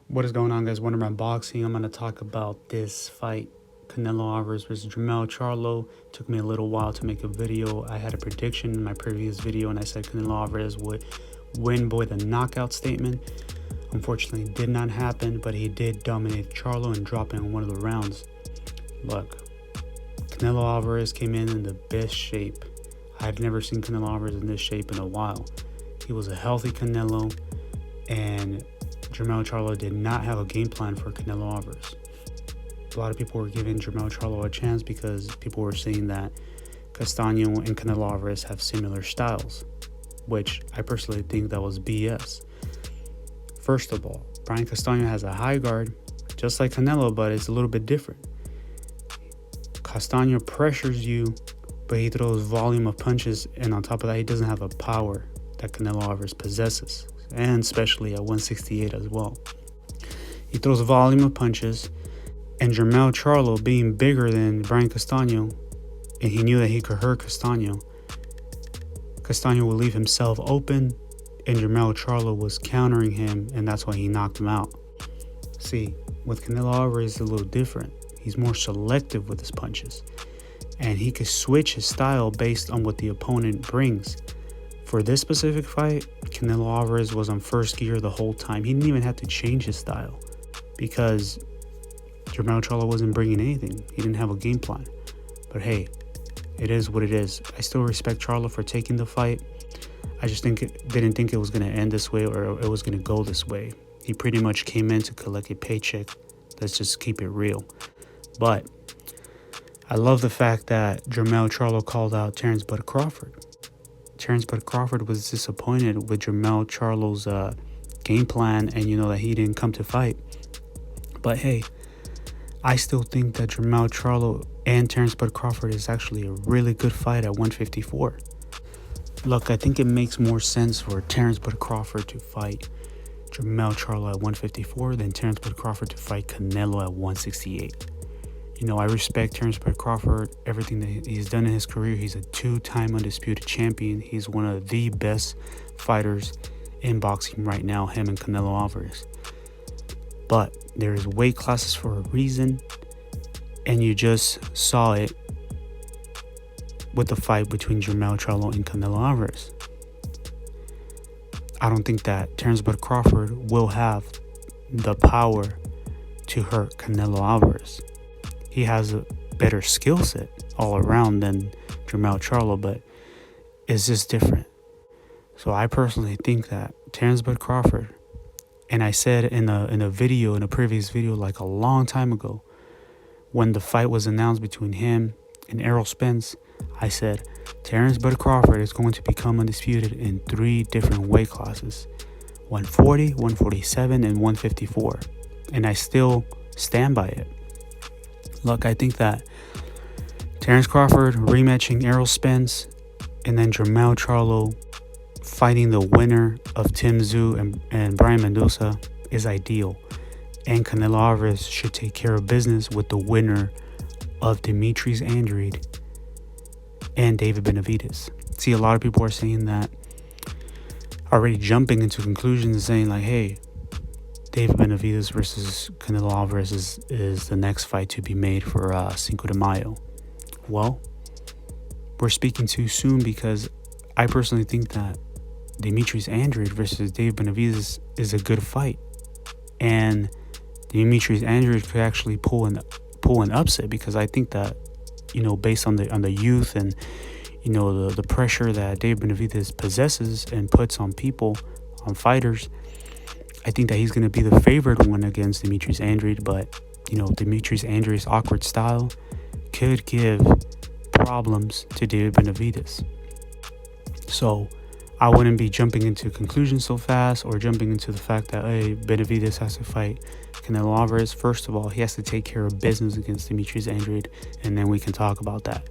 What is going on, guys? Wonder Man Boxing. I'm going to talk about this fight, Canelo Alvarez versus jermell Charlo. Took me a little while to make a video. I had a prediction in my previous video, and I said Canelo Alvarez would win by the knockout statement. Unfortunately, it did not happen, but he did dominate Charlo and drop in one of the rounds. Look, Canelo Alvarez came in the best shape. I had never seen Canelo Alvarez in this shape in a while. He was a healthy Canelo, and jermell Charlo did not have a game plan for Canelo Alvarez. A lot of people were giving jermell Charlo a chance because people were saying that Castaño and Canelo Alvarez have similar styles, which I personally think that was BS. First of all, Brian Castaño has a high guard, just like Canelo, but it's a little bit different. Castaño pressures you, but he throws volume of punches, and on top of that, he doesn't have a power that Canelo Alvarez possesses, and especially at 168 as well. He throws a volume of punches, and jermell Charlo, being bigger than Brian Castaño, and he knew that he could hurt Castaño will leave himself open, and jermell Charlo was countering him, and that's why he knocked him out. See, with Canelo Alvarez, it's a little different. He's more selective with his punches, and he could switch his style based on what the opponent brings. For this specific fight, Canelo Alvarez was on first gear the whole time. He didn't even have to change his style because jermell Charlo wasn't bringing anything. He didn't have a game plan. But hey, it is what it is. I still respect Charlo for taking the fight. I just didn't think it was going to end this way, or it was going to go this way. He pretty much came in to collect a paycheck. Let's just keep it real. But I love the fact that jermell Charlo called out Terrence Bud Crawford. Terrence Bud Crawford was disappointed with jermell Charlo's game plan, and that he didn't come to fight. But hey, I still think that jermell Charlo and Terrence Bud Crawford is actually a really good fight at 154. Look, I think it makes more sense for Terrence Bud Crawford to fight jermell Charlo at 154 than Terrence Bud Crawford to fight Canelo at 168. I respect Terrence Bud Crawford, everything that he's done in his career. He's a two-time undisputed champion. He's one of the best fighters in boxing right now, him and Canelo Alvarez. But there's weight classes for a reason, and you just saw it with the fight between jermell Charlo and Canelo Alvarez. I don't think that Terrence Bud Crawford will have the power to hurt Canelo Alvarez. He has a better skill set all around than jermell Charlo, but it's just different. So I personally think that Terrence Bud Crawford, and I said in a previous video, like a long time ago, when the fight was announced between him and Errol Spence, I said Terrence Bud Crawford is going to become undisputed in 3 different weight classes: 140, 147, and 154. And I still stand by it. Look, I think that Terrence Crawford rematching Errol Spence, and then jermell Charlo fighting the winner of Tim Tszyu and Brian Mendoza is ideal. And Canelo Alvarez should take care of business with the winner of Demetrius Andrade and David Benavidez. See, a lot of people are saying that, already jumping into conclusions and saying like, hey, David Benavidez versus Canelo Alvarez is the next fight to be made for Cinco de Mayo. Well, we're speaking too soon, because I personally think that Demetrius Andrade versus David Benavidez is a good fight, and Demetrius Andrade could actually pull an upset, because I think that based on the youth and the pressure that David Benavidez possesses and puts on people, on fighters, I think that he's going to be the favored one against Demetrius Andrade. But Demetrius Andrade's awkward style could give problems to David Benavidez. So I wouldn't be jumping into conclusions so fast, or jumping into the fact that, hey, Benavidez has to fight Canelo Alvarez. First of all, he has to take care of business against Demetrius Andrade, and then we can talk about that.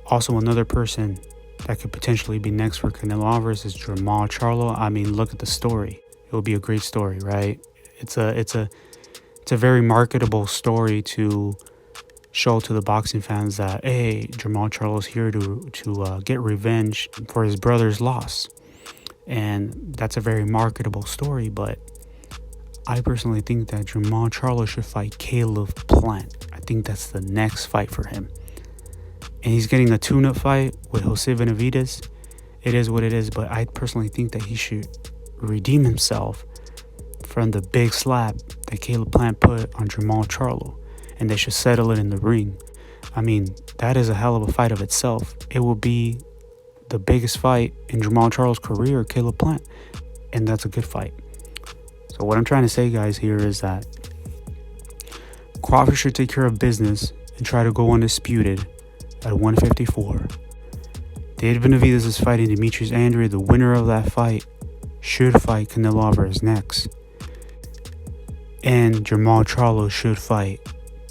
Also, another person that could potentially be next for Canelo Alvarez is jermell Charlo. I mean, look at the story. It will be a great story, right? It's a very marketable story to show to the boxing fans that, hey, jermell Charlo's here to get revenge for his brother's loss. And that's a very marketable story, but I personally think that Jermall Charlo should fight Caleb Plant. I think that's the next fight for him. And he's getting a tune-up fight with Jose Benavidez. It is what it is, but I personally think that he should redeem himself from the big slap that Caleb Plant put on Jermall Charlo, and they should settle it in the ring. I mean, that is a hell of a fight of itself. It will be the biggest fight in Jermall Charlo's career, Caleb Plant, and that's a good fight. So what I'm trying to say, guys, here is that Crawford should take care of business and try to go undisputed at 154. David Benavidez is fighting Demetrius Andrade. The winner of that fight should fight Canelo Alvarez next. And Jermall Charlo should fight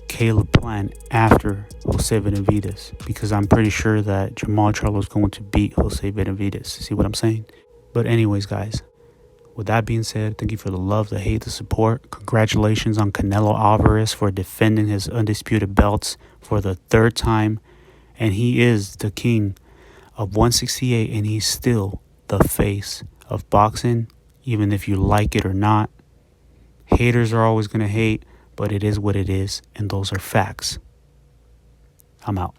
Caleb Plant after Jose Benavidez, because I'm pretty sure that Jermall Charlo is going to beat Jose Benavidez. See what I'm saying? But anyways, guys, with that being said, thank you for the love, the hate, the support. Congratulations on Canelo Alvarez for defending his undisputed belts for the third time. And he is the king of 168, and he's still the face of boxing, even if you like it or not. Haters are always going to hate, but it is what it is, and those are facts. I'm out.